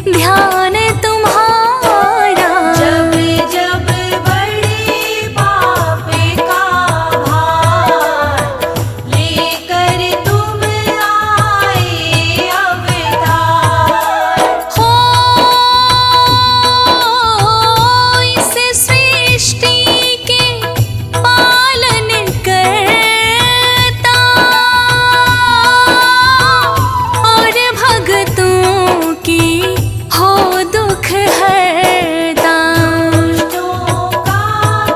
ध्यान तुम्हारा। जब जब बड़े पाप का भार लेकर तुम आए अवतार। हो इस सृष्टि के पालन करता और भक्तों की हो दुख हरता। दुष्टों का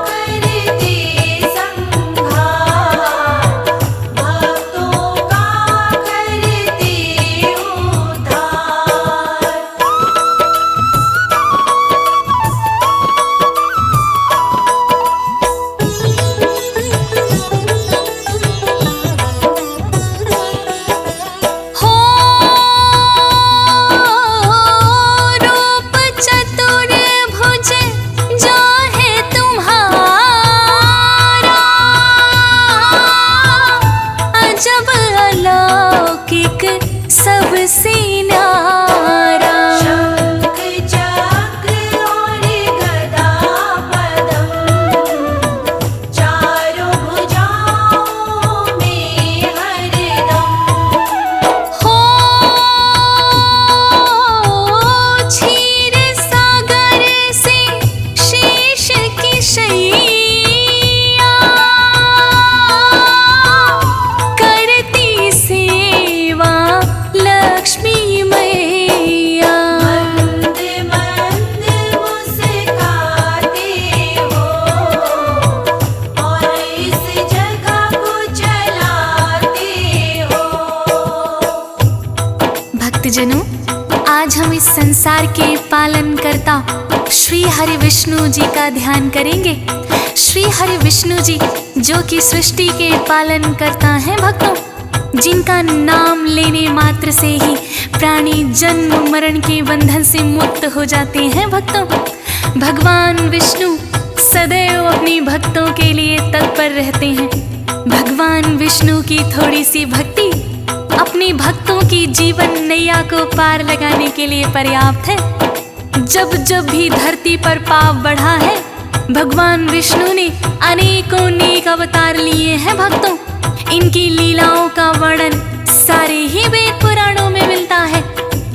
करते संहार, भक्तों का करते उद्धार। हो रूप चतुर्भुज जो है तुम्हारा, अजब अलौकिक सबसे न्यारा। शंख चक्र और गदा पद्म, चारों भुजाओं में हरदम। हो क्षीर सागर से शेष की शैया, करती सेवा लक्ष्मी मैया। मंद मंद मुस्काते हो और इस जगह को चलाते हो। भक्तजनों, आज हम इस संसार के पालन करता श्री हरि विष्णु जी का ध्यान करेंगे। श्री हरि विष्णु जी जो कि सृष्टि के पालन करता है भक्तों, जिनका नाम लेने मात्र से ही प्राणी जन्म मरण के बंधन से मुक्त हो जाते हैं भक्तों। भगवान विष्णु सदैव अपनी भक्तों के लिए तत्पर रहते हैं। भगवान विष्णु की थोड़ी सी भक्ति अपने भक्तों की जीवन नैया को पार लगाने के लिए पर्याप्त है। जब जब भी धरती पर पाप बढ़ा है, भगवान विष्णु ने अनेकों नेक अवतार लिए हैं भक्तों। इनकी लीलाओं का वर्णन सारे ही वेद पुराणों में मिलता है।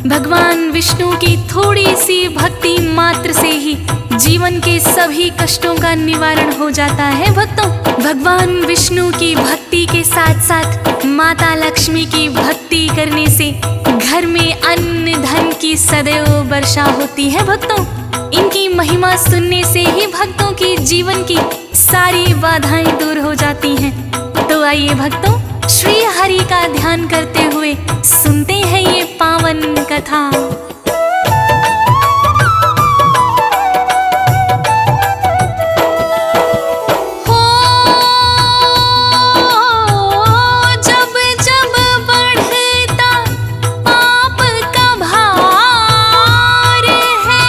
भगवान विष्णु की थोड़ी सी भक्ति मात्र से ही जीवन के सभी कष्टों का निवारण हो जाता है भक्तों। भगवान विष्णु की भक्ति के साथ साथ माता लक्ष्मी की भक्ति करने से घर में अन्न धन की सदैव वर्षा होती है भक्तों। इनकी महिमा सुनने से ही भक्तों के जीवन की सारी बाधाएं दूर हो जाती हैं। तो आइए भक्तों, श्री हरि का ध्यान करते हुए सुनते हैं ये पावन कथा। हो जब जब बढ़ता पाप का भार है,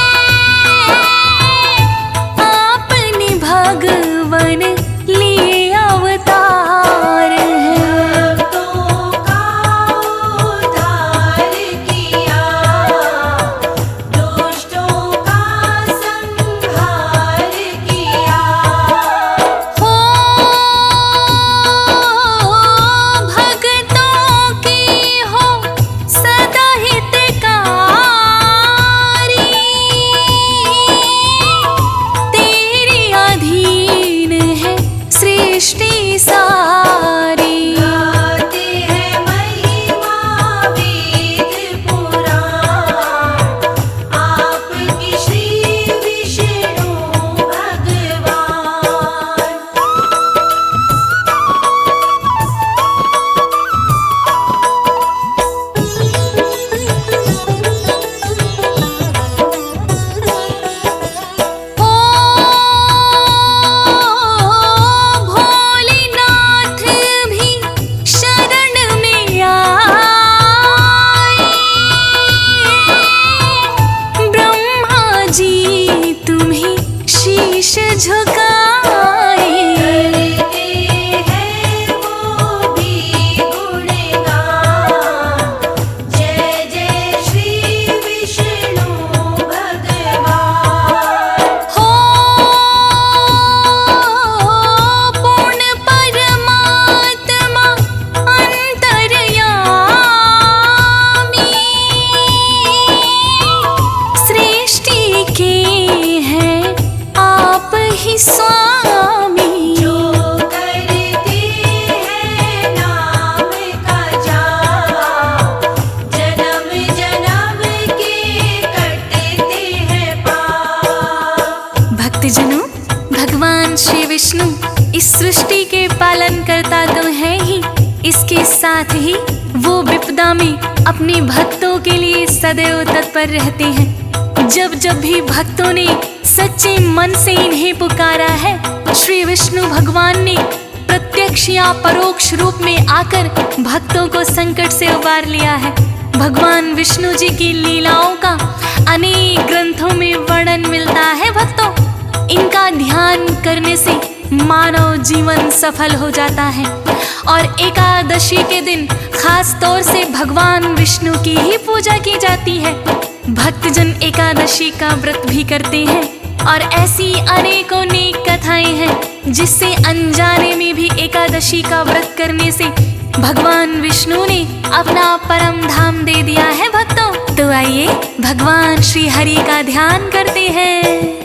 आपने भगवन लिए अवतार है। भक्तों का उद्धार किया, श्री विष्णु इस सृष्टि के पालन करता तो है ही, इसके साथ ही वो विपदा में अपने भक्तों के लिए सदैव तत्पर रहते हैं। जब जब भी भक्तों ने सच्चे मन से इन्हें पुकारा है, श्री विष्णु भगवान ने प्रत्यक्ष या परोक्ष रूप में आकर भक्तों को संकट से उबार लिया है। भगवान विष्णु जी की लीलाओं का अनेक ग्रंथों में वर्णन मिलता है। भक्तों, इनका ध्यान करने से मानव जीवन सफल हो जाता है और एकादशी के दिन खास तौर से भगवान विष्णु की ही पूजा की जाती है। भक्तजन एकादशी का व्रत भी करते हैं और ऐसी अनेकों नेक कथाएं हैं जिससे अनजाने में भी एकादशी का व्रत करने से भगवान विष्णु ने अपना परम धाम दे दिया है। भक्तों, तो आइए भगवान श्री हरि का ध्यान करते हैं।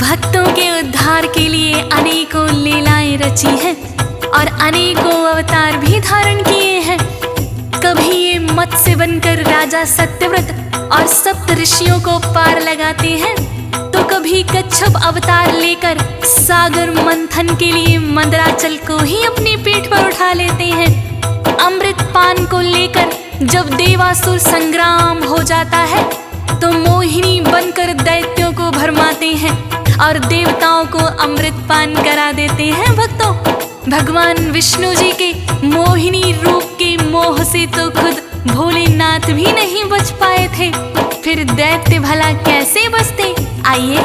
भक्तों के उद्धार के लिए अनेकों लीलाएं रची हैं और अनेकों अवतार भी धारण किए हैं। कभी ये मत्स्य बनकर राजा सत्यव्रत और सप्त ऋषियों को पार लगाते हैं, तो कभी कच्छप अवतार लेकर सागर मंथन के लिए मंदराचल को ही अपनी पीठ पर उठा लेते हैं। अमृत पान को लेकर जब देवासुर संग्राम हो जाता है तो मोहिनी बनकर दैत्यों को भरमाते हैं और देवताओं को अमृत पान करा देते हैं। भक्तों, भगवान विष्णु जी के मोहिनी रूप के मोह से तो खुद भोलेनाथ भी नहीं बच पाए थे, फिर दैत्य भला कैसे बचते? आइए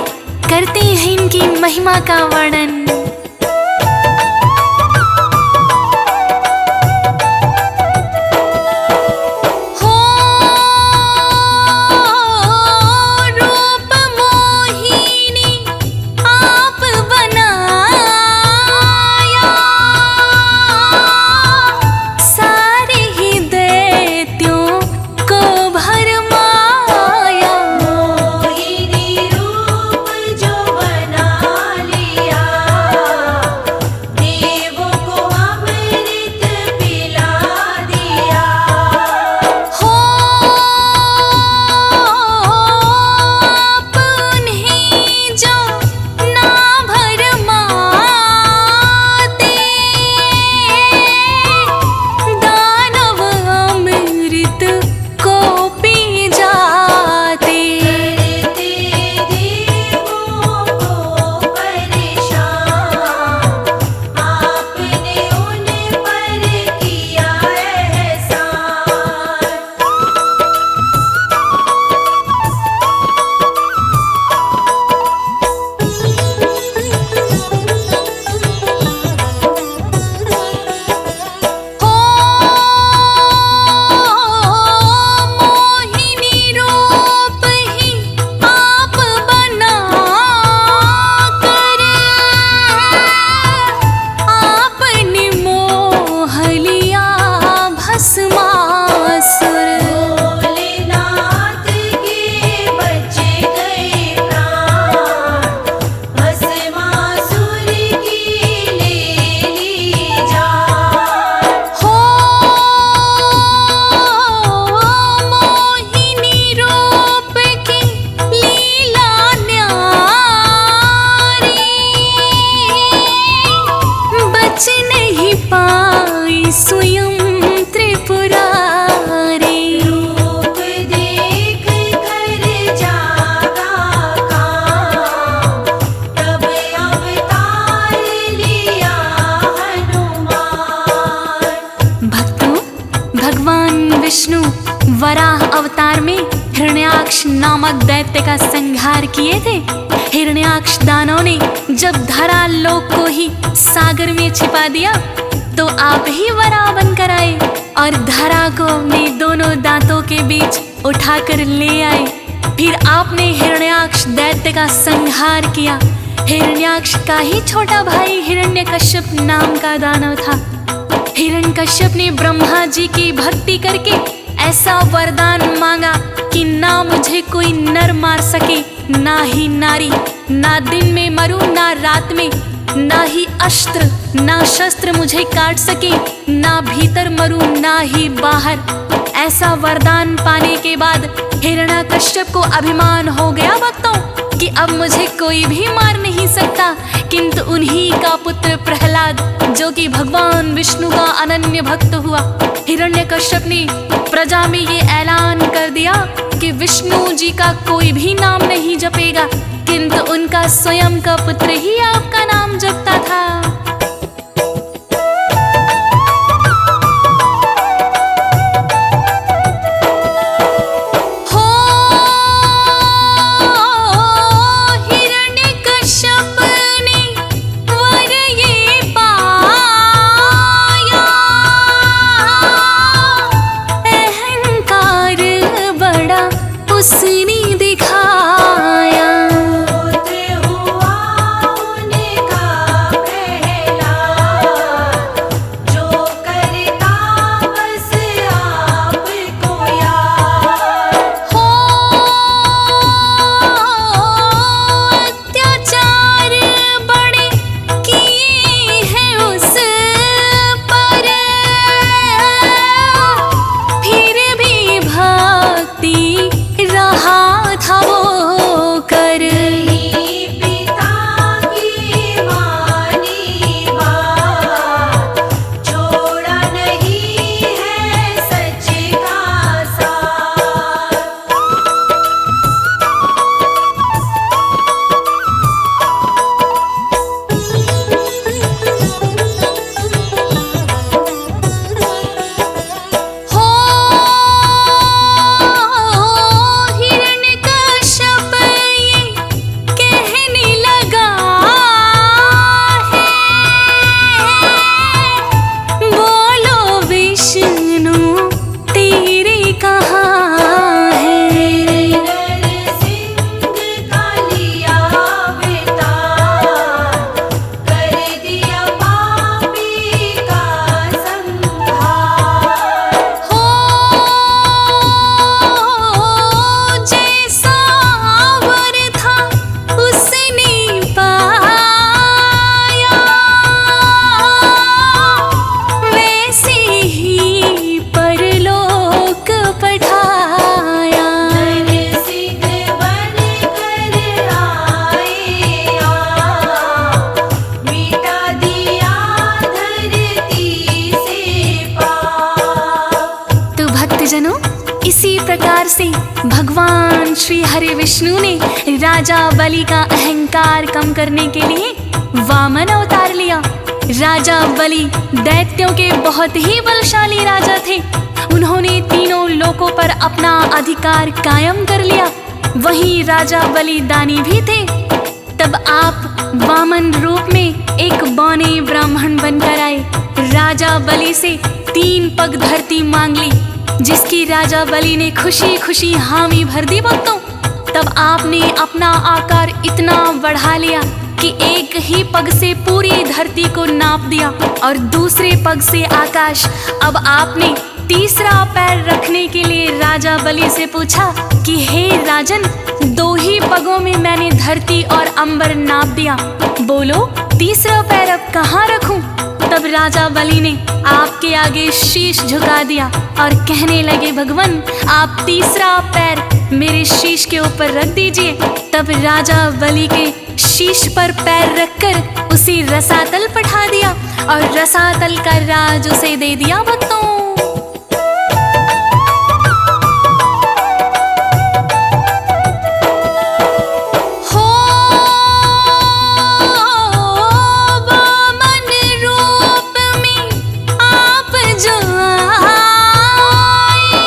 करते हैं इनकी महिमा का वर्णन। विष्णु वराह अवतार में हिरण्याक्ष नामक दैत्य का संहार किए थे। हिरण्याक्ष दानव ने जब धरा लोक को ही सागर में छिपा दिया तो आप ही वराह बनकर आए और धरा को अपने दोनों दांतों के बीच उठाकर ले आए। फिर आपने हिरण्याक्ष दैत्य का संहार किया। हिरण्याक्ष का ही छोटा भाई हिरण्यकश्यप नाम का दानव था। हिरण्यकश्यप ने ब्रह्मा जी की भक्ति करके ऐसा वरदान मांगा कि ना मुझे कोई नर मार सके, ना ही नारी, ना दिन में मरूं ना रात में, ना ही अस्त्र ना शस्त्र मुझे काट सके, ना भीतर मरूं ना ही बाहर। ऐसा वरदान पाने के बाद हिरण्यकश्यप को अभिमान हो गया भक्तों कि अब मुझे कोई भी मार नहीं सकता। किंतु उन्हीं का पुत्र प्रहलाद जो कि भगवान विष्णु का अनन्य भक्त हुआ, हिरण्यकश्यप ने प्रजा में ये ऐलान कर दिया कि विष्णु जी का कोई भी नाम नहीं जपेगा, किंतु उनका स्वयं का पुत्र ही आपका नाम जपता था। इसी प्रकार से भगवान श्री हरि विष्णु ने राजा बलि का अहंकार कम करने के लिए वामन अवतार लिया। राजा बलि दैत्यों के बहुत ही बलशाली राजा थे। उन्होंने तीनों लोकों पर अपना अधिकार कायम कर लिया। वहीं राजा बलि दानी भी थे। तब आप वामन रूप में एक बौने ब्राह्मण बनकर आए। राजा बलि से 3 पग धरती मांग ली, जिसकी राजा बलि ने खुशी खुशी हामी भर दी भक्तों। तब आपने अपना आकार इतना बढ़ा लिया कि एक ही पग से पूरी धरती को नाप दिया और दूसरे पग से आकाश। अब आपने तीसरा पैर रखने के लिए राजा बलि से पूछा कि हे राजन, 2 ही पगों में मैंने धरती और अंबर नाप दिया, बोलो तीसरा पैर अब कहाँ रखूं? तब राजा बलि ने आपके आगे शीश झुका दिया और कहने लगे, भगवान आप तीसरा पैर मेरे शीश के ऊपर रख दीजिए। तब राजा बलि के शीश पर पैर रखकर उसे रसातल पठा दिया और रसातल का राज उसे दे दिया भक्तों। आए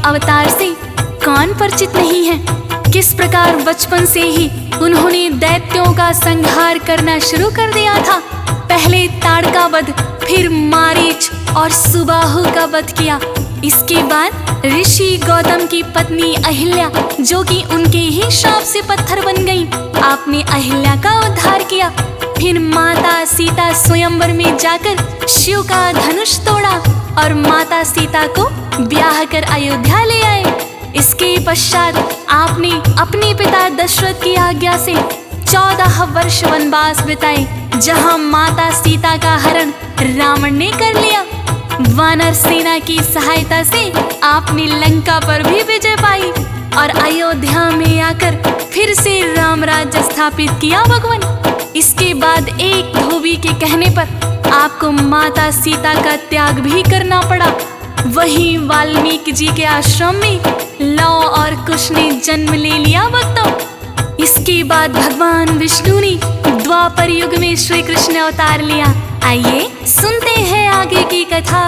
अवतार से कौन परिचित नहीं है। किस प्रकार बचपन से ही उन्होंने दैत्यों का संहार करना शुरू कर दिया था। पहले ताड़का वध, फिर मारीच और सुबाहु का वध किया। इसके बाद ऋषि गौतम की पत्नी अहिल्या, जो कि उनके ही श्राप से पत्थर बन गई, आपने अहिल्या का उद्धार किया। फिर माता सीता स्वयंवर में जाकर शिव का धनुष तोड़ा और माता सीता को ब्याह कर अयोध्या ले आए। इसके पश्चात आपने अपने पिता दशरथ की आज्ञा से 14 वर्ष वनवास बिताए, जहां माता सीता का हरण रावण ने कर लिया। वानर सेना की सहायता से आपने लंका पर भी विजय पाई और अयोध्या में आकर फिर से राम राज्य स्थापित किया भगवान। इसके बाद एक धोबी के कहने पर आपको माता सीता का त्याग भी करना पड़ा। वहीं वाल्मीकि जी के आश्रम में लव और कुश ने जन्म ले लिया भक्तों। इसके बाद भगवान विष्णु ने द्वापर युग में श्री कृष्ण अवतार लिया। आइए सुनते हैं आगे की कथा।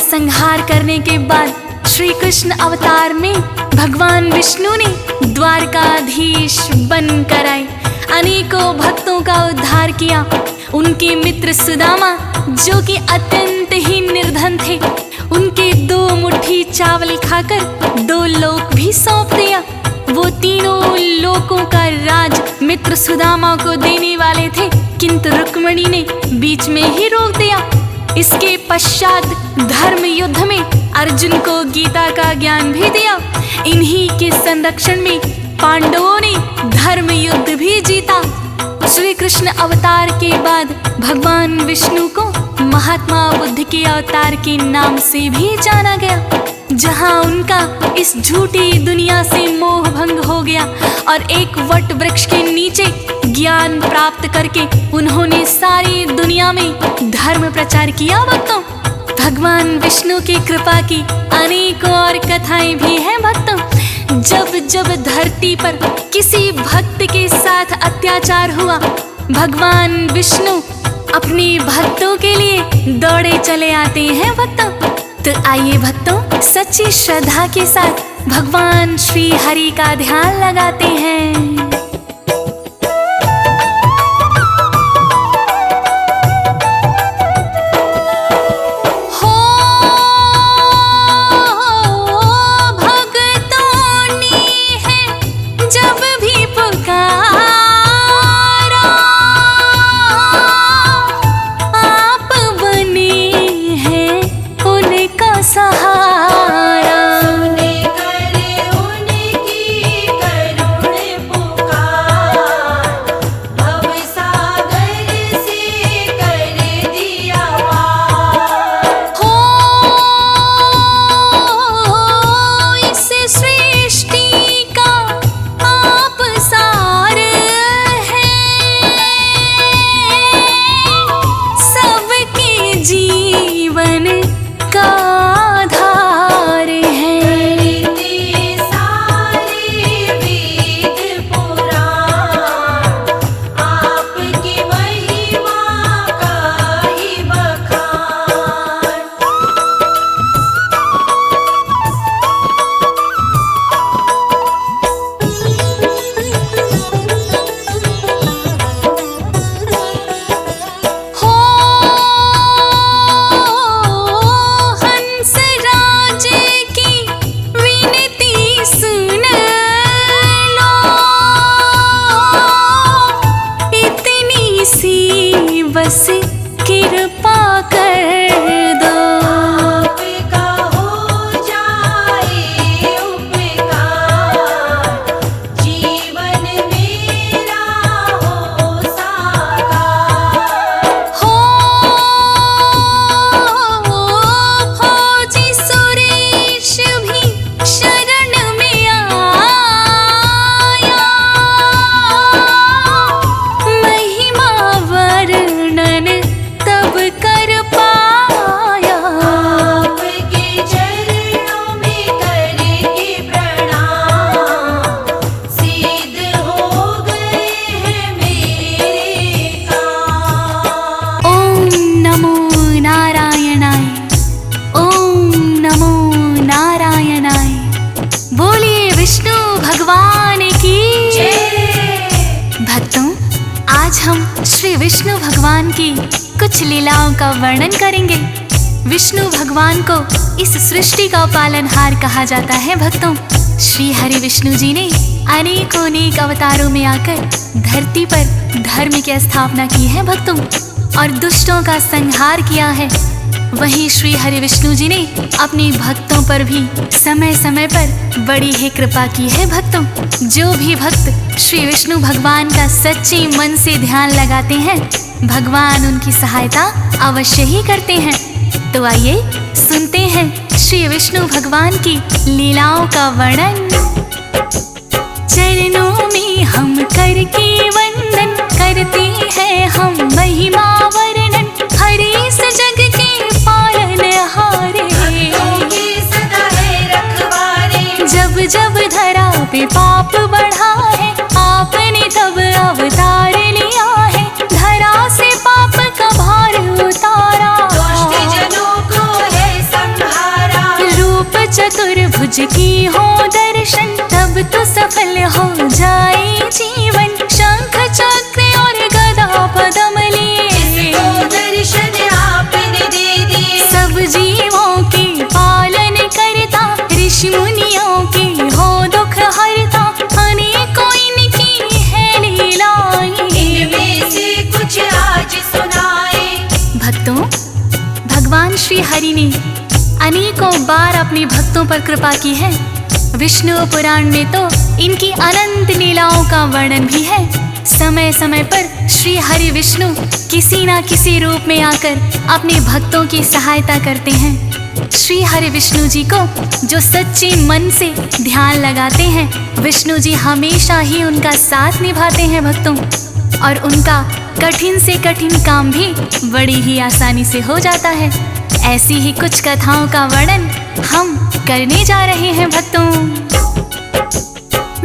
संहार करने के बाद श्री कृष्ण अवतार में भगवान विष्णु ने द्वारकाधीश बनकर आए, अनेकों भक्तों का उद्धार किया। उनके मित्र सुदामा, जो कि अत्यंत ही निर्धन थे, उनके 2 मुट्ठी चावल खाकर 2 लोक भी सौंप दिया। वो तीनों लोकों का राज मित्र सुदामा को देने वाले थे, किंतु रुक्मिणी ने बीच में ही रोक दिया। इसके पश्चात धर्म युद्ध में अर्जुन को गीता का ज्ञान भी दिया। इन्हीं के संरक्षण में पांडवों ने धर्म युद्ध भी जीता। श्री कृष्ण अवतार के बाद भगवान विष्णु को महात्मा बुद्ध के अवतार के नाम से भी जाना गया, जहां उनका इस झूठी दुनिया से मोह भंग हो गया और एक वट वृक्ष के नीचे ज्ञान प्राप्त करके उन्होंने सारी दुनिया में धर्म प्रचार किया। भक्तों, भगवान विष्णु की कृपा की अनेकों और कथाएं भी हैं। भक्तों, जब जब धरती पर किसी भक्त के साथ अत्याचार हुआ, भगवान विष्णु अपने भक्तों के लिए दौड़े चले आते हैं। भक्तों, तो आइए भक्तों, सच्ची श्रद्धा के साथ भगवान श्री हरि का ध्यान लगाते हैं। श्री विष्णु भगवान की कुछ लीलाओं का वर्णन करेंगे। विष्णु भगवान को इस सृष्टि का पालनहार कहा जाता है। भक्तों, श्री हरि विष्णु जी ने अनेक अवतारों में आकर धरती पर धर्म की स्थापना की है भक्तों, और दुष्टों का संहार किया है। वहीं श्री हरि विष्णु जी ने अपने भक्तों पर भी समय समय पर बड़ी ही कृपा की है। भक्तों, जो भी भक्त श्री विष्णु भगवान का सच्चे मन से ध्यान लगाते हैं, भगवान उनकी सहायता अवश्य ही करते हैं। तो आइए सुनते हैं श्री विष्णु भगवान की लीलाओं का वर्णन। चरणों में हम करके वंदन करते हैं हम महिमा वर्णन, हरि इस जग के पालनहारे, सदा है रखवारे। जब जब धरा पे पाप बढ़ा है, आपने तब अवतार लिया है, धरा से पाप का भार उतारा, चतुर्भुज की हो दर्शन, तब तो सफल हो जाए जीवन। शंख चक्र और गदा पद्म लिए दर्शन आपने दे दिए। सब जीवों के पालन करता, ऋषि मुनियों के हो दुख हरता, अनेकों इनकी है लीलाएं, इनमें से कुछ आज सुनाए। भक्तों, भगवान श्री हरि ने अनेकों बार अपने भक्तों पर कृपा की है। विष्णु पुराण में तो इनकी अनंत लीलाओं का वर्णन भी है। समय समय पर श्री हरि विष्णु किसी न किसी रूप में आकर अपने भक्तों की सहायता करते हैं। श्री हरि विष्णु जी को जो सच्चे मन से ध्यान लगाते हैं, विष्णु जी हमेशा ही उनका साथ निभाते हैं भक्तों, और उनका कठिन से कठिन काम भी बड़ी ही आसानी से हो जाता है। ऐसी ही कुछ कथाओं का वर्णन हम करने जा रहे हैं भक्तों।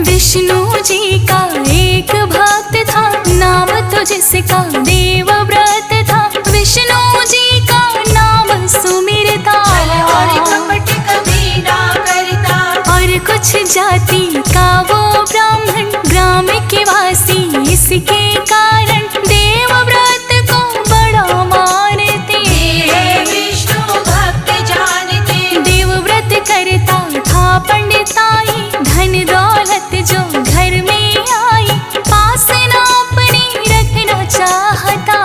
विष्णु जी का एक भक्त था, नाम तो जिसका देवव्रत था, विष्णु जी का नाम सुमिरता, और कपट कभी ना करता, और कुछ जाति का वो ब्राह्मण, ग्राम के वासी इसके कारण देवव्रत को बड़ा मानते। करता था पंडिताई, धन दौलत जो घर में आई, पास ना अपने रखना चाहता,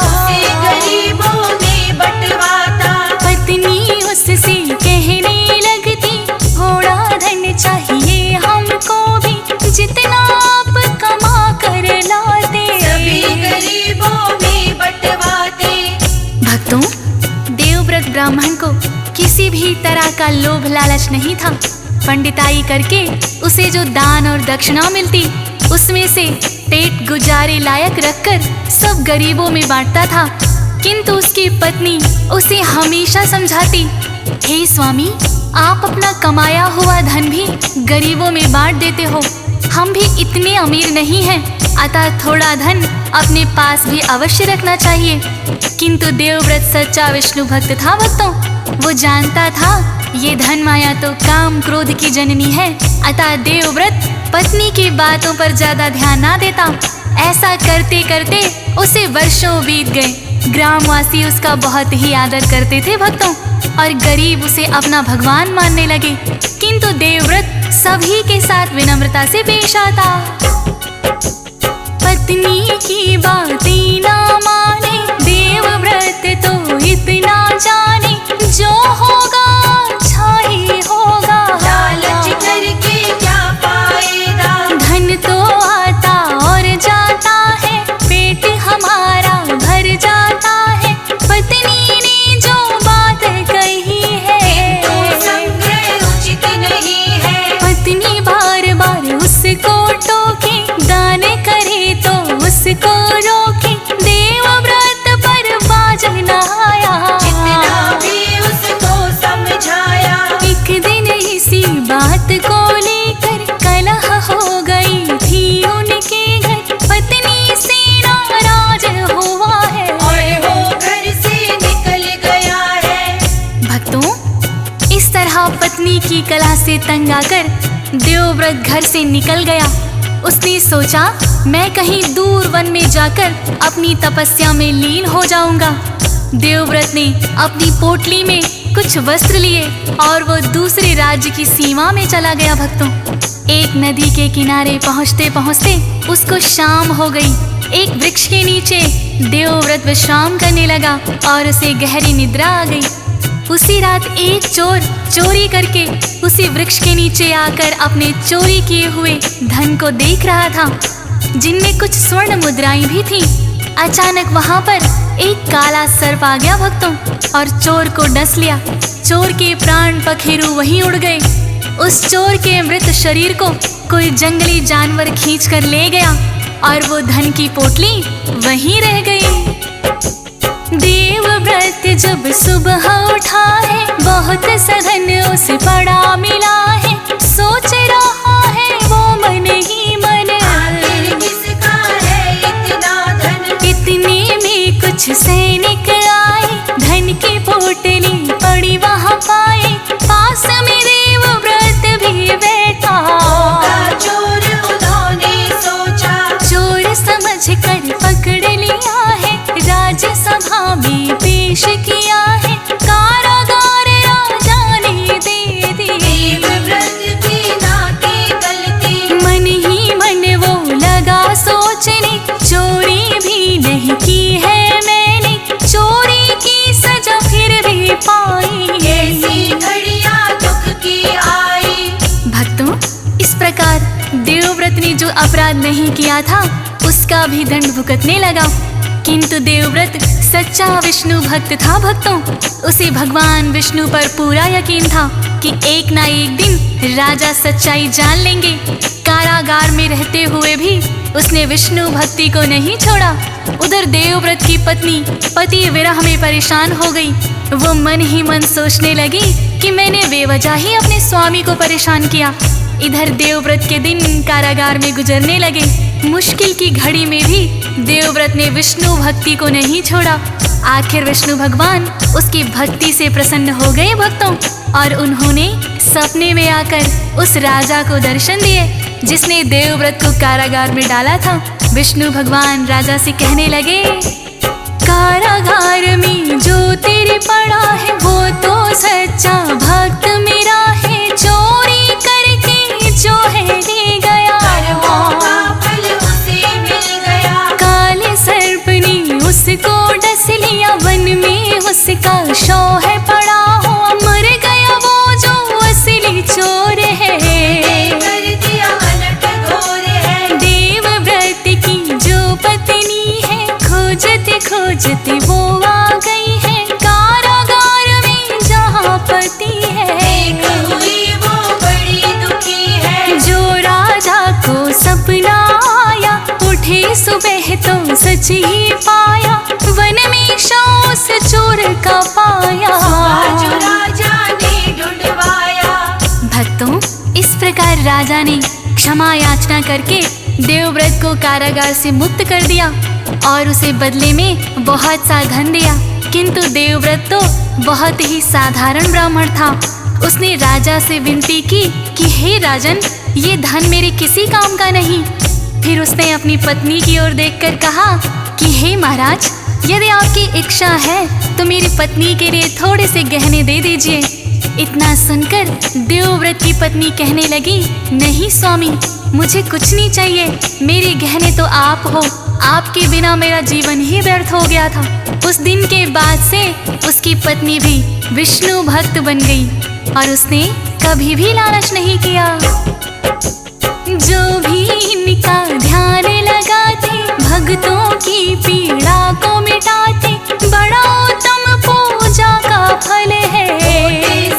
गरीबों में बंटवाता। पत्नी उससे कहने लगती, थोड़ा धन चाहिए हमको भी, जितना आप कमा कर लाते, सभी गरीबों में बंटवाते। भक्तों, देवव्रत ब्राह्मण को किसी भी तरह का लोभ लालच नहीं था। पंडिताई करके उसे जो दान और दक्षिणा मिलती, उसमें से पेट गुजारे लायक रखकर सब गरीबों में बांटता था। किंतु उसकी पत्नी उसे हमेशा समझाती, हे स्वामी, आप अपना कमाया हुआ धन भी गरीबों में बांट देते हो, हम भी इतने अमीर नहीं हैं, अतः थोड़ा धन अपने पास भी अवश्य रखना चाहिए। किंतु देवव्रत सच्चा विष्णु भक्त था भक्तों, वो जानता था ये धन माया तो काम क्रोध की जननी है, अतः देवव्रत पत्नी की बातों पर ज्यादा ध्यान ना देता। ऐसा करते करते उसे वर्षों बीत गए। ग्रामवासी उसका बहुत ही आदर करते थे भक्तों, और गरीब उसे अपना भगवान मानने लगे। किंतु देवव्रत सभी के साथ विनम्रता से पेश आता। पत्नी की बातें ना माने, देवव्रत तो इतना जाने, जो होगा अच्छा ही होगा, लालच करके क्या फायदा। धन तो आता और जाता है, पेट हमारा भर जाता है, पत्नी ने जो बात कही है, तो संग्रह उचित नहीं है। पत्नी बार बार उसको टोके, दान करे तो उसको रोके, देवव्रत पर बाज ना आया, जितना भी उसको समझाया। एक दिन इसी बात को लेकर कलह हो गई थी उनके घर, पत्नी से नाराज हुआ है, और वो घर से निकल गया है। भक्तों, इस तरह पत्नी की कलह से तंग आकर देवव्रत घर से निकल गया। उसने सोचा मैं कहीं दूर वन में जाकर अपनी तपस्या में लीन हो जाऊंगा। देवव्रत ने अपनी पोटली में कुछ वस्त्र लिए और वो दूसरे राज्य की सीमा में चला गया। भक्तों, एक नदी के किनारे पहुँचते पहुँचते उसको शाम हो गई। एक वृक्ष के नीचे देवव्रत विश्राम करने लगा और उसे गहरी निद्रा आ गई। उसी रात एक चोर चोरी करके उसी वृक्ष के नीचे आकर अपने चोरी किए हुए धन को देख रहा था, जिनमें कुछ स्वर्ण मुद्राएं भी थीं। अचानक वहां पर एक काला सर्प आ गया भक्तों, और चोर को डस लिया। चोर के प्राण पखेरु वहीं उड़ गए। उस चोर के मृत शरीर को कोई जंगली जानवर खींच कर ले गया और वो धन की पोटली वहीं रह गई। देवव्रत जब सुबह उठा है, बहुत सा धन उसे पड़ा मिला है। सोच रहा है वो मन ही मन, आखिर किसका है इतना धन। इतने में कुछ सैनिक आए, धन की पोटली पड़ी वहाँ पाए। पास में देवव्रत भी बैठा, होगा चोर उन्होंने सोचा। चोर समझ कर पकड़ लिया है, राज्यसभा में पेश किया है। कारागार राजा ने दे दी देवव्रत की नाती गलती। मन ही मन वो लगा सोचने, चोरी भी नहीं की है मैंने, चोरी की सजा फिर भी पाई। ऐसी घड़ियां दुख की आई। भक्तों, इस प्रकार देवव्रत ने जो अपराध नहीं किया था उसका भी दंड भुगतने लगा। किंतु देवव्रत सच्चा विष्णु भक्त था। भक्तों, उसे भगवान विष्णु पर पूरा यकीन था कि एक ना एक दिन राजा सच्चाई जान लेंगे। कारागार में रहते हुए भी उसने विष्णु भक्ति को नहीं छोड़ा। उधर देवव्रत की पत्नी पति विरह में परेशान हो गई। वो मन ही मन सोचने लगी कि मैंने बेवजह ही अपने स्वामी को परेशान किया। इधर देवव्रत के दिन कारागार में गुजरने लगे। मुश्किल की घड़ी में भी देवव्रत ने विष्णु भक्ति को नहीं छोड़ा। आखिर विष्णु भगवान उसकी भक्ति से प्रसन्न हो गए भक्तों, और उन्होंने सपने में आकर उस राजा को दर्शन दिए जिसने देवव्रत को कारागार में डाला था। विष्णु भगवान राजा से कहने लगे, कारागार में जो तेरे पड़ा है वो तो सच्चा भक्त मेरा है। चोरी करके जो है ले गया, कर्मों का फल उसे मिल गया। काले सर्प ने उसको डस लिया, वन में उसका शव है पड़ा हुआ। मर गया वो जो असली चोर है, कर दिया अलट घोर है। देवव्रत की जो पत्नी है, खोजते खोजते वो आ गई है कारागार में जहाँ पति है। देख हुई वो बड़ी दुखी है। जो राजा को सपना आया, उठे सुबह तो सच ही पाया। वन में शव से चोर का पाया, आज राजा ने ढूंढवाया। भक्तों, इस प्रकार राजा ने क्षमा याचना करके देवव्रत को कारागार से मुक्त कर दिया और उसे बदले में बहुत सा धन दिया। किंतु देवव्रत तो बहुत ही साधारण ब्राह्मण था। उसने राजा से विनती की कि हे राजन, ये धन मेरे किसी काम का नहीं। फिर उसने अपनी पत्नी की ओर देखकर कहा कि हे महाराज, यदि आपकी इच्छा है तो मेरी पत्नी के लिए थोड़े से गहने दे दीजिए। इतना सुनकर देवव्रत की पत्नी कहने लगी, नहीं स्वामी, मुझे कुछ नहीं चाहिए। मेरे गहने तो आप हो, आपके बिना मेरा जीवन ही व्यर्थ हो गया था। उस दिन के बाद से उसकी पत्नी भी विष्णु भक्त बन गई और उसने कभी भी लालच नहीं किया। जो भी इनका ध्यान लगाते, भक्तों की पीड़ा को मिटाते, बड़ा उत्तम पूजा का फल है।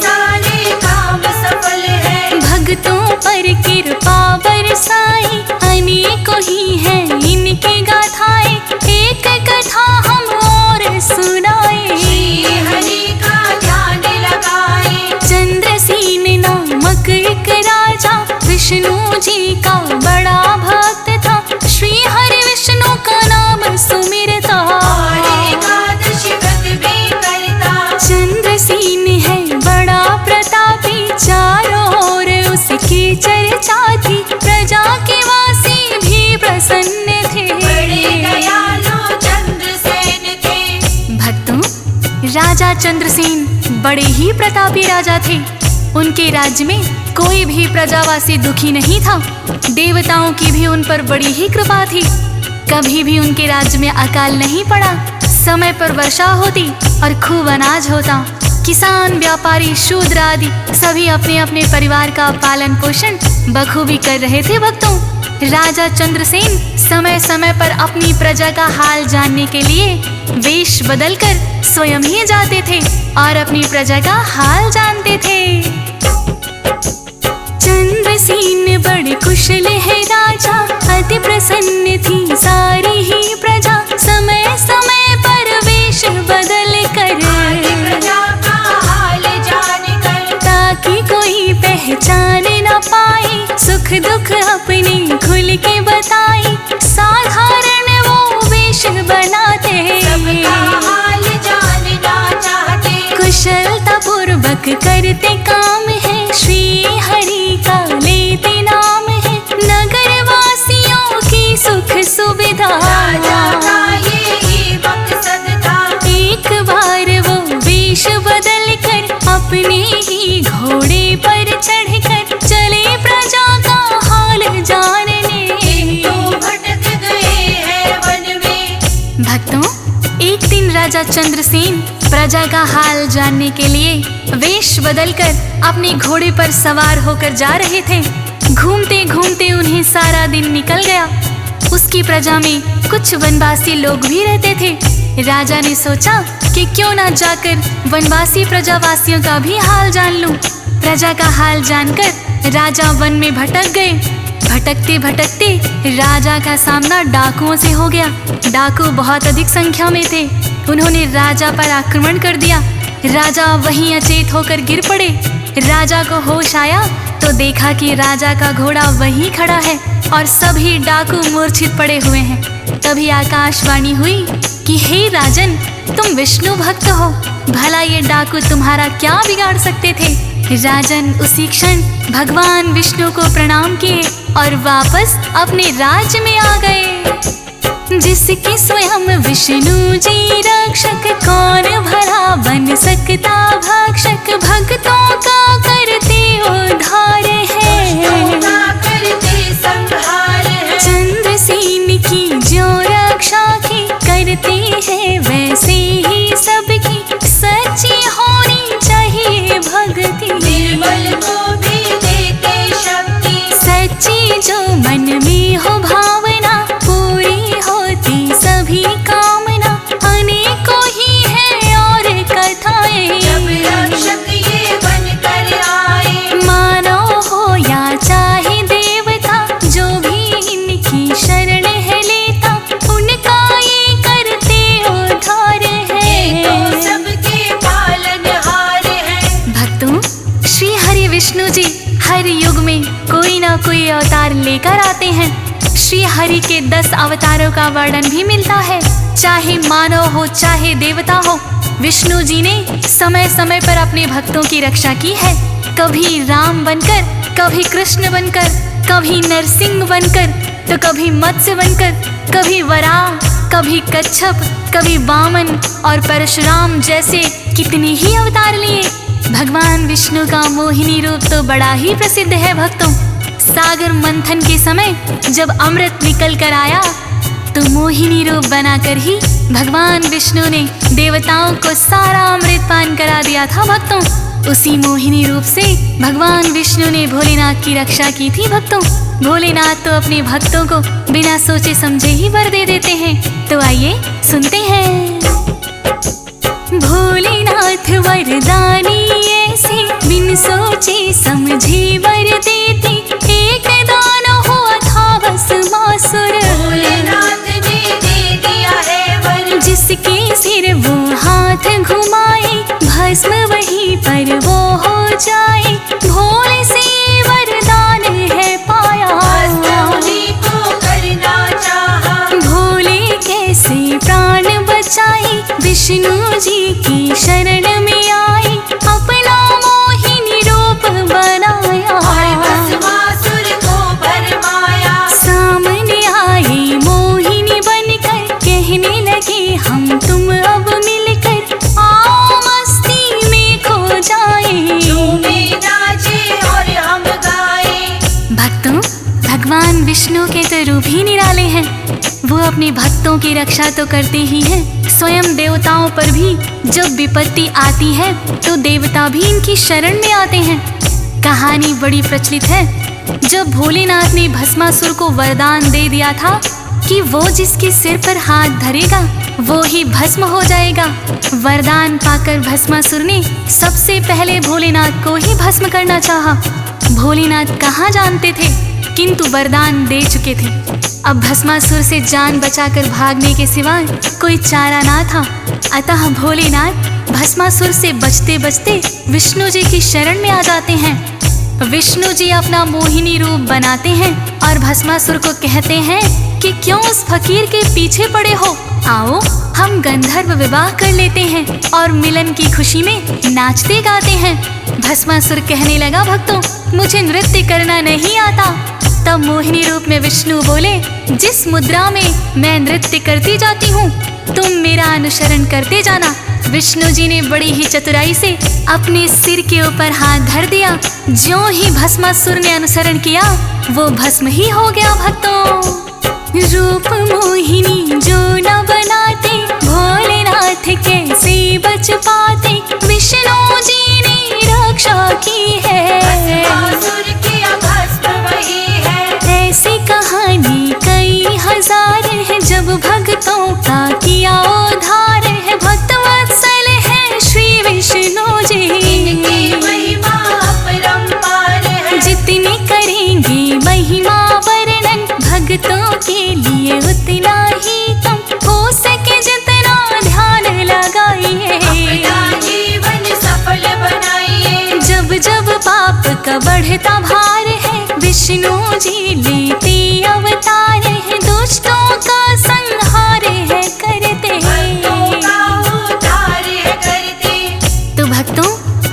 सारे काम सफल है। भक्तों पर कृपा बरसाई, अनेकों ही है इनकी गाथाएं। एक कथा हम और सुनाए, श्री हरि का ध्यान लगाए। चंद्रसेन नामक एक राजा विष्णु जी का बड़ा भक्त था। श्री हरि विष्णु का नाम सुमिरता, और एकादशी व्रत भी करता। चंद्रसेन है बड़ा प्रतापी, चारों ओर उसकी चर्चा थी। प्रजा के वासी चंद्रसेन बड़े ही प्रतापी राजा थे। उनके राज्य में कोई भी प्रजावासी दुखी नहीं था। देवताओं की भी उन पर बड़ी ही कृपा थी। कभी भी उनके राज्य में अकाल नहीं पड़ा। समय पर वर्षा होती और खूब अनाज होता। किसान, व्यापारी, शूद्र आदि सभी अपने अपने परिवार का पालन पोषण बखूबी कर रहे थे। भक्तों, राजा चंद्रसेन समय समय पर अपनी प्रजा का हाल जानने के लिए वेश बदलकर स्वयं ही जाते थे और अपनी प्रजा का हाल जानते थे। चंद्रसेन बड़े कुशल है राजा, अति प्रसन्न थी सारी ही प्रजा। समय समय पर वेश बदल कर प्रजा का हाल जान कर, ताकि कोई पहचान न पाए, सुख दुख अपने खुल के बताए। साधारण वो वेश बनाते, सबका हाल जानना चाहते। कुशलता पूर्वक करते काम है, श्री हरि का लेते नाम है। नगर वासियों की सुख सुविधा, राजा का यही मकसद था। एक बार वो वेश बदल कर अपने ही घोड़े पर चढ़कर चले प्रजा का हाल जानने। तो भटक गए हैं वन में। भक्तों, एक दिन राजा चंद्रसेन प्रजा का हाल जानने के लिए वेश बदलकर अपने घोड़े पर सवार होकर जा रहे थे। घूमते घूमते उन्हें सारा दिन निकल गया। उसकी प्रजा में कुछ वनवासी लोग भी रहते थे। राजा ने सोचा कि क्यों ना जाकर वनवासी प्रजावासियों का भी हाल जान लूं। प्रजा का हाल जानकर राजा वन में भटक गए। भटकते भटकते राजा का सामना डाकुओं से हो गया। डाकू बहुत अधिक संख्या में थे। उन्होंने राजा पर आक्रमण कर दिया। राजा वहीं अचेत होकर गिर पड़े। राजा को होश आया तो देखा कि राजा का घोड़ा वहीं खड़ा है और सभी डाकू मूर्छित पड़े हुए हैं। तभी आकाशवाणी हुई कि हे राजन, तुम विष्णु भक्त हो, भला ये डाकू तुम्हारा क्या बिगाड़ सकते थे। राजन उसी क्षण भगवान विष्णु को प्रणाम किए और वापस अपने राज्य में आ गए। जिसके स्वयं विष्णु जी रक्षक, कौन भला बन सकता भक्षक। भक्तों का करते उद्धार है, करते संहार है। चंद्रसेन की जो रक्षा की करते हैं, वैसे ही सबकी सच्ची होनी चाहिए भक्ति। निर्बल को भी देते शक्ति, सच्ची जो मन में हो भावना, पूरी होती सभी कामना। अनेकों ही है और कथाएं, जब रक्षक ये बन कर आए। मानव हो या चाहे देवता, जो भी इनकी शरण है लेता, उनका ये करते उद्धार है। तो सबके पालनहार है। भक्तों, श्री हरि विष्णु जी हर युग में कोई ना कोई अवतार लेकर आते हैं। श्री हरि के 10 अवतारों का वर्णन भी मिलता है। चाहे मानव हो चाहे देवता हो, विष्णु जी ने समय समय पर अपने भक्तों की रक्षा की है। कभी राम बनकर, कभी कृष्ण बनकर, कभी नरसिंह बनकर, तो कभी मत्स्य बनकर, कभी वराह, कभी कच्छप, कभी वामन और परशुराम जैसे कितने ही अवतार लिए। भगवान विष्णु का मोहिनी रूप तो बड़ा ही प्रसिद्ध है। भक्तों, सागर मंथन के समय जब अमृत निकल कर आया तो मोहिनी रूप बनाकर ही भगवान विष्णु ने देवताओं को सारा अमृत पान करा दिया था। भक्तों, उसी मोहिनी रूप से भगवान विष्णु ने भोलेनाथ की रक्षा की थी। भक्तों, भोलेनाथ तो अपने भक्तों को बिना सोचे समझे ही वर दे देते हैं। तो आइए सुनते हैं। भोलेनाथ वरदानी ऐसे, बिन सोचे समझे वर देते। एक दान हुआ था भस्मासुर, भोलेनाथ ने दे दिया है वर। जिसके सिर वो हाथ घुमाए, भस्म वहीं पर वो हो जाए। भोले से वरदान है पाया, उन्हीं को करना चाहा। भोले कैसे प्राण बचाए, विष्णु जी की शरण में आए। अपना मोहिनी रूप बनाया, और भस्मा भगवान विष्णु के तो रूप ही निराले हैं। वो अपने भक्तों की रक्षा तो करते ही हैं, स्वयं देवताओं पर भी जब विपत्ति आती है तो देवता भी इनकी शरण में आते हैं। कहानी बड़ी प्रचलित है, जब भोलेनाथ ने भस्मासुर को वरदान दे दिया था कि वो जिसके सिर पर हाथ धरेगा वो ही भस्म हो जाएगा। वरदान पाकर भस्मासुर ने सबसे पहले भोलेनाथ को ही भस्म करना चाहा। भोलेनाथ कहाँ जानते थे, किंतु वरदान दे चुके थे। अब भस्मासुर से जान बचाकर भागने के सिवाय कोई चारा ना था। अतः भोलेनाथ भस्मासुर से बचते बचते विष्णु जी की शरण में आ जाते हैं। विष्णु जी अपना मोहिनी रूप बनाते हैं और भस्मासुर को कहते हैं कि क्यों उस फकीर के पीछे पड़े हो, आओ हम गंधर्व विवाह कर लेते हैं और मिलन की खुशी में नाचते गाते हैं। भस्मासुर कहने लगा, भक्तों मुझे नृत्य करना नहीं आता। तब मोहिनी रूप में विष्णु बोले, जिस मुद्रा में मैं नृत्य करती जाती हूँ तुम मेरा अनुसरण करते जाना। विष्णु जी ने बड़ी ही चतुराई से अपने सिर के ऊपर हाथ धर दिया। ज्यों ही भस्मासुर ने अनुसरण किया वो भस्म ही हो गया। भक्तों रूप मोहिनी जो न बनाते भोलेनाथ कैसे बच पाते, विष्णु जी ने रक्षा की है, भस्मासुर किया भस्म वही है। ऐसी कहानी कई हजार है, जब भक्तों का किया उद्धार है। भक्त वत्सल है श्री विष्णु जी, इनकी महिमा अपरंपार है। जितनी करेंगे महिमा वर्णन भक्तों के लिए उतना ही कम, हो सके जितना ध्यान लगाइए, अपना जीवन सफल बनाइए। जब जब पाप का बढ़ता भार है विष्णु जी लेते अवतार है, दुष्टों का संहार है करते भक्तों का उद्धार है करते। तो भक्तों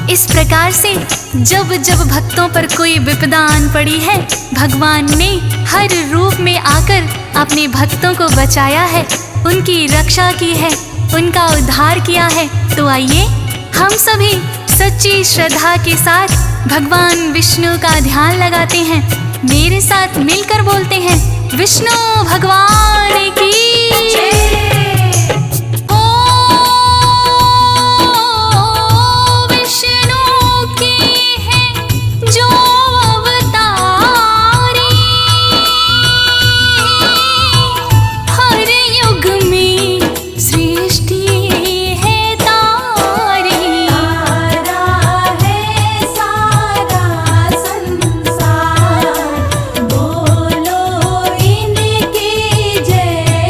इस प्रकार से जब जब भक्तों पर कोई विपदा आन पड़ी है भगवान ने हर रूप में आकर अपने भक्तों को बचाया है, उनकी रक्षा की है, उनका उद्धार किया है। तो आइए हम सभी सच्ची श्रद्धा के साथ भगवान विष्णु का ध्यान लगाते हैं। मेरे साथ मिलकर बोलते हैं, विष्णु भगवान की बोलो इनकी जय।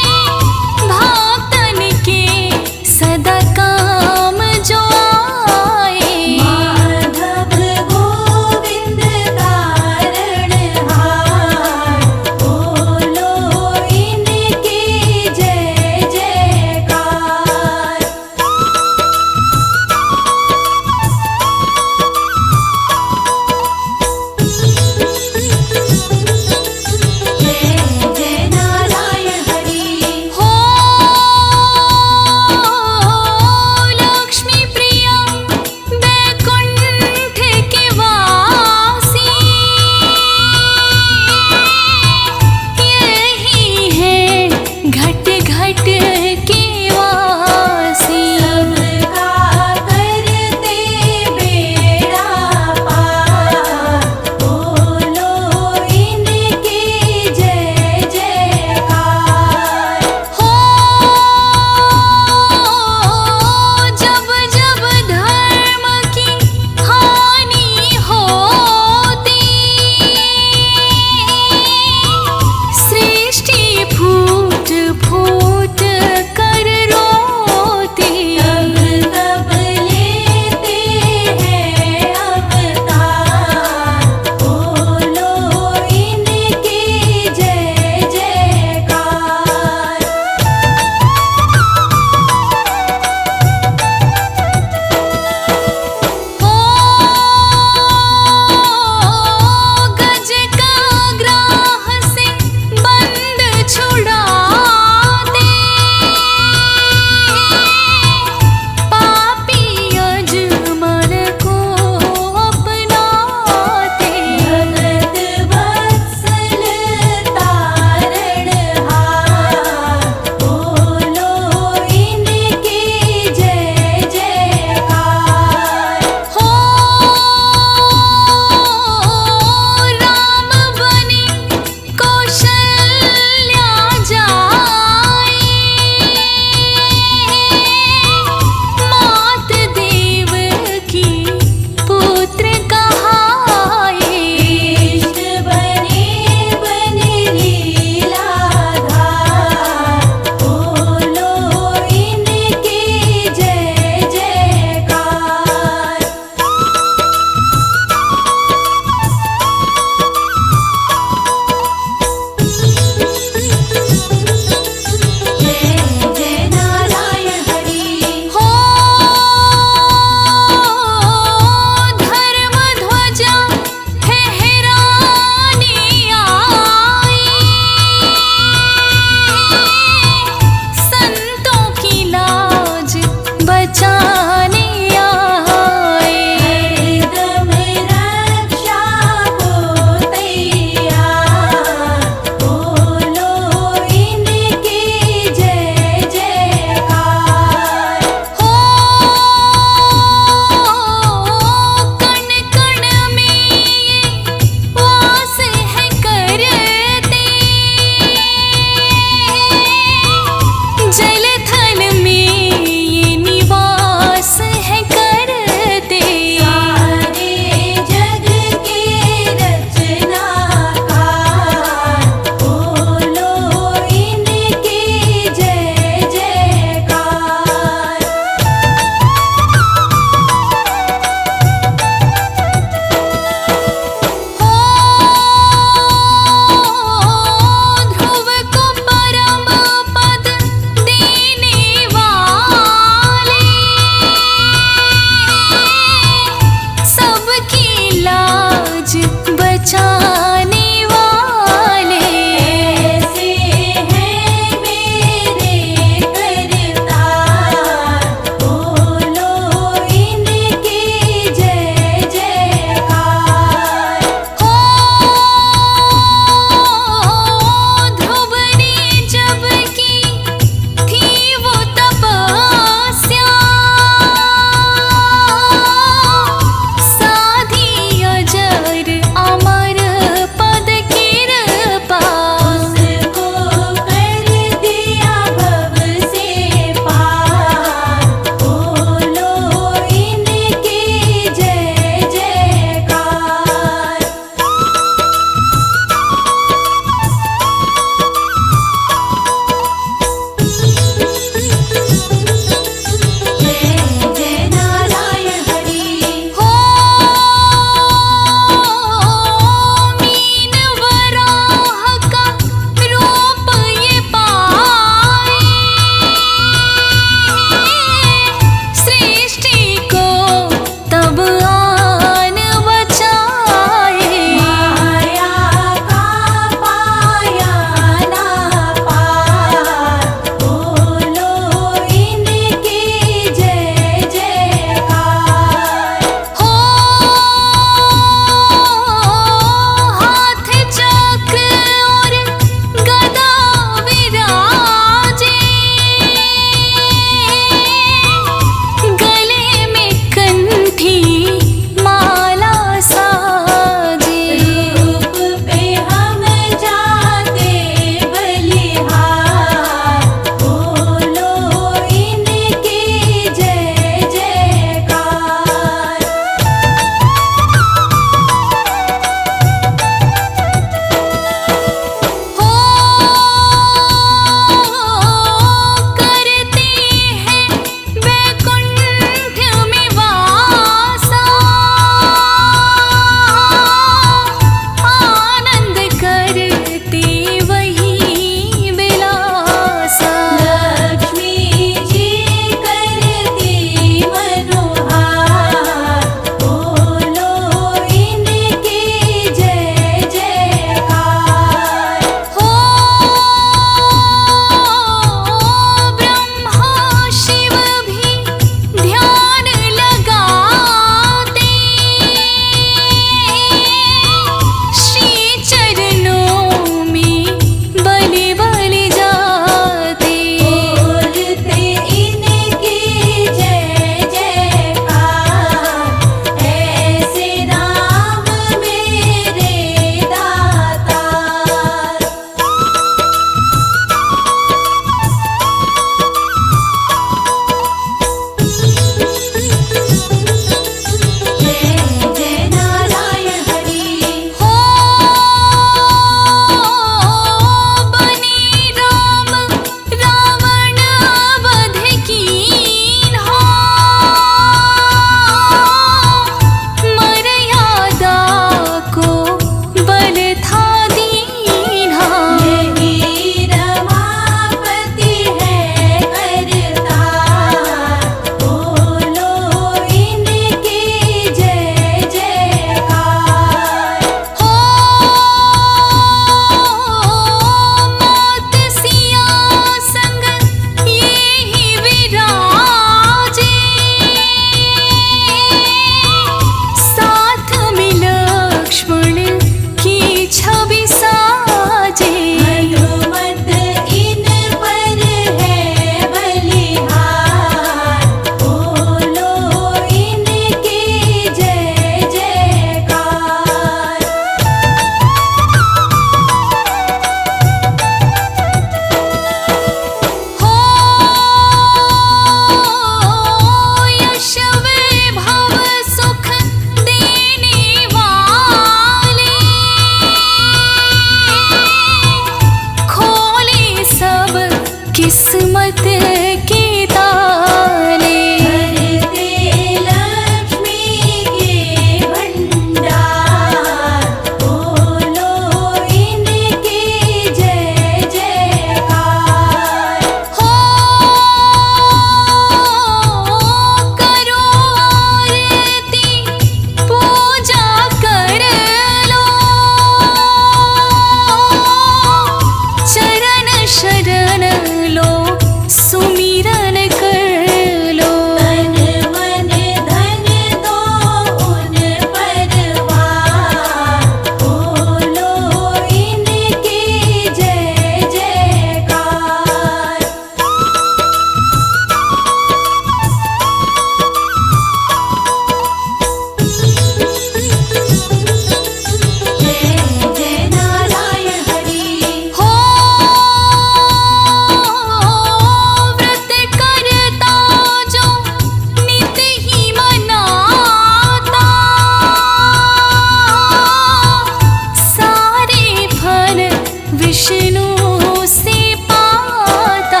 विष्णु से पाता।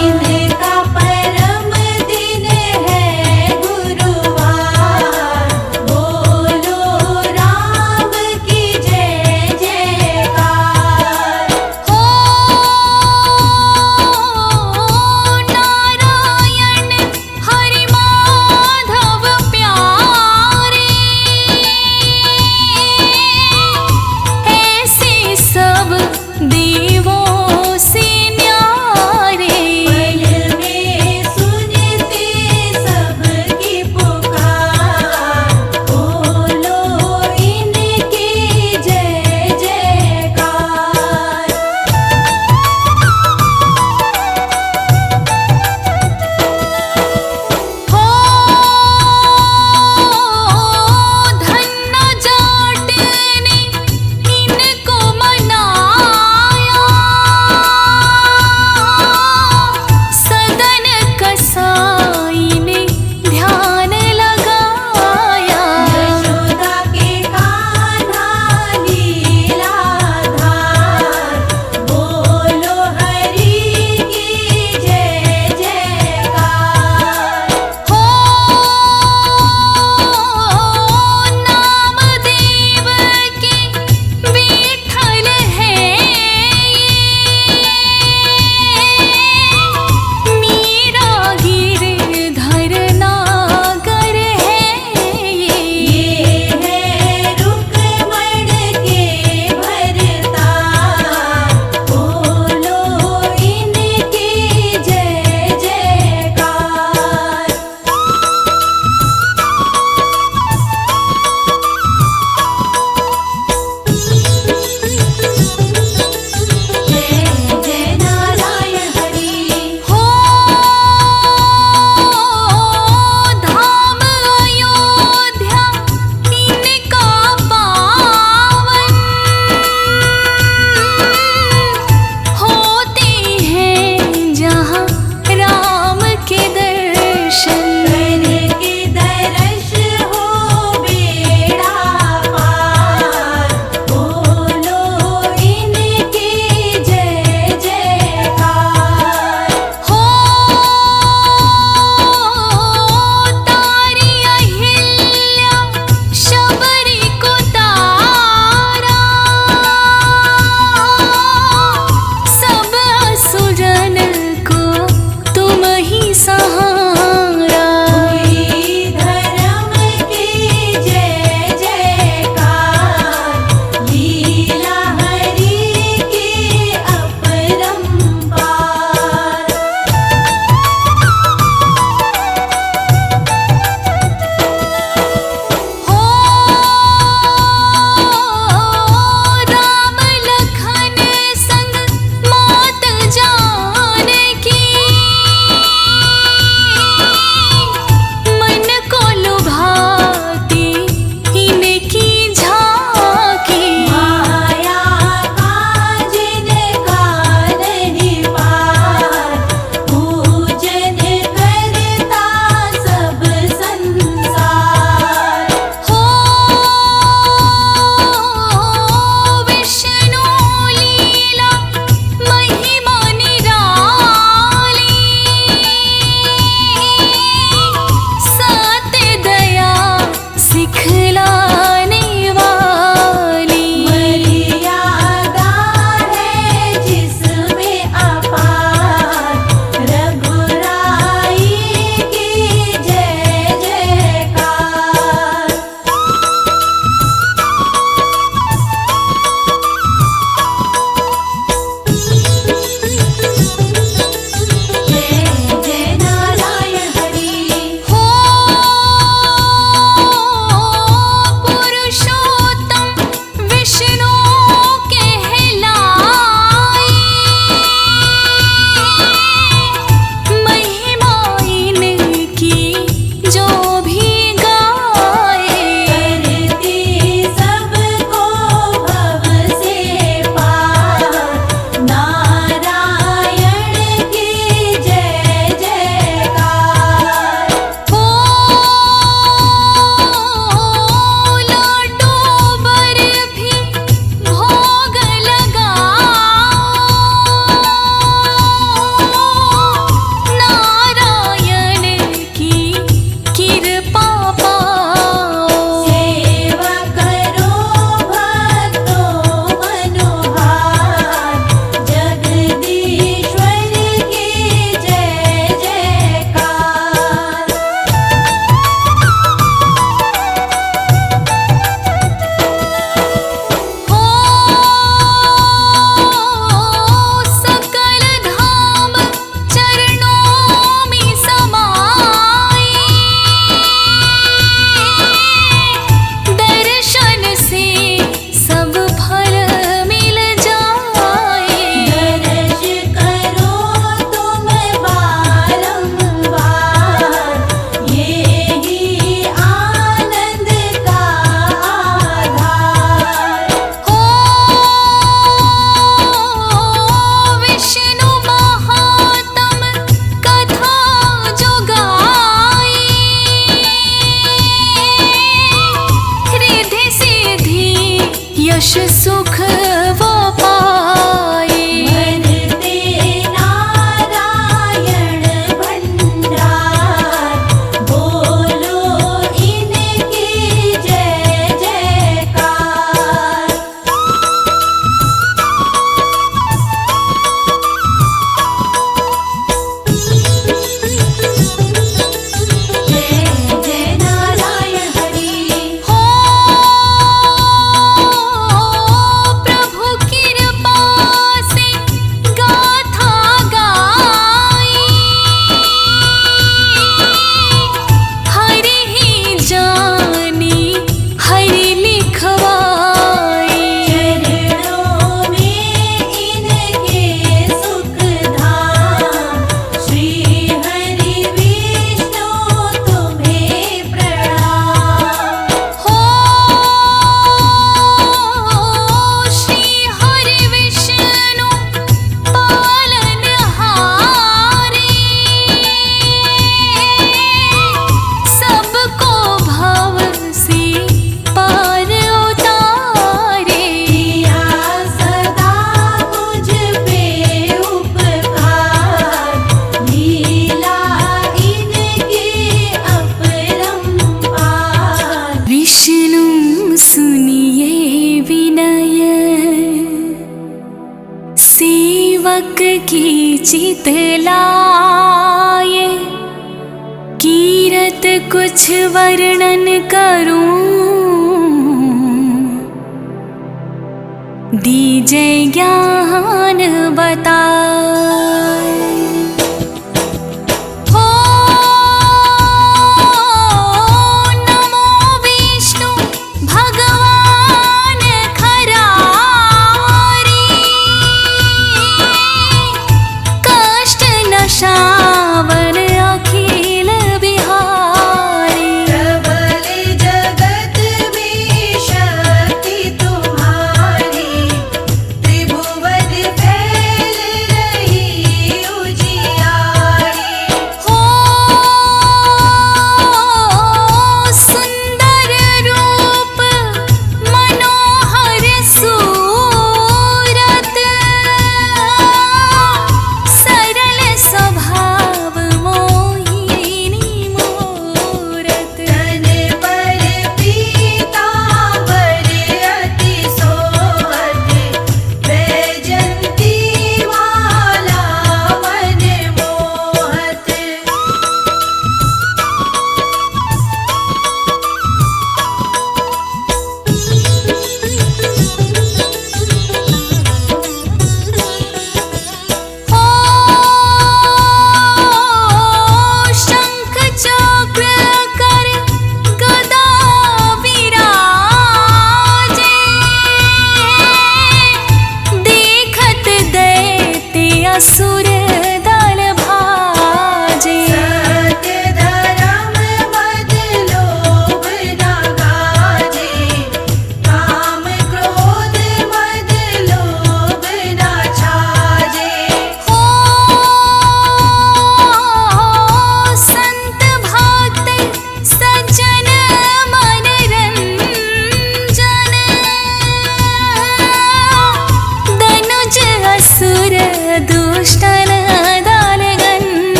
इनका परम दिन है गुरुवार, बोलो राम की जय जयकार। हो नारायण हरि माधव प्यारे, ऐसे सब देवों सेवक की चितलाए, कीरत कुछ वर्णन करूं, दीजे ज्ञान बताए। हो नमो विष्णु भगवान खरारी, कष्ट नशावन अखिल बिहारी। प्रबल जगत में शक्ति तुम्हारी, त्रिभुवन फैल रही उजियारी। हो सुंदर रूप मनोहर सूरत, सरल स्वभाव मोहिनी मूरत। तन पर पीतांबर अति सोहत, वैजयंती माला मन मोहत। हो शंख चक्र कर गदा विराजे, देखत दैत्य असुर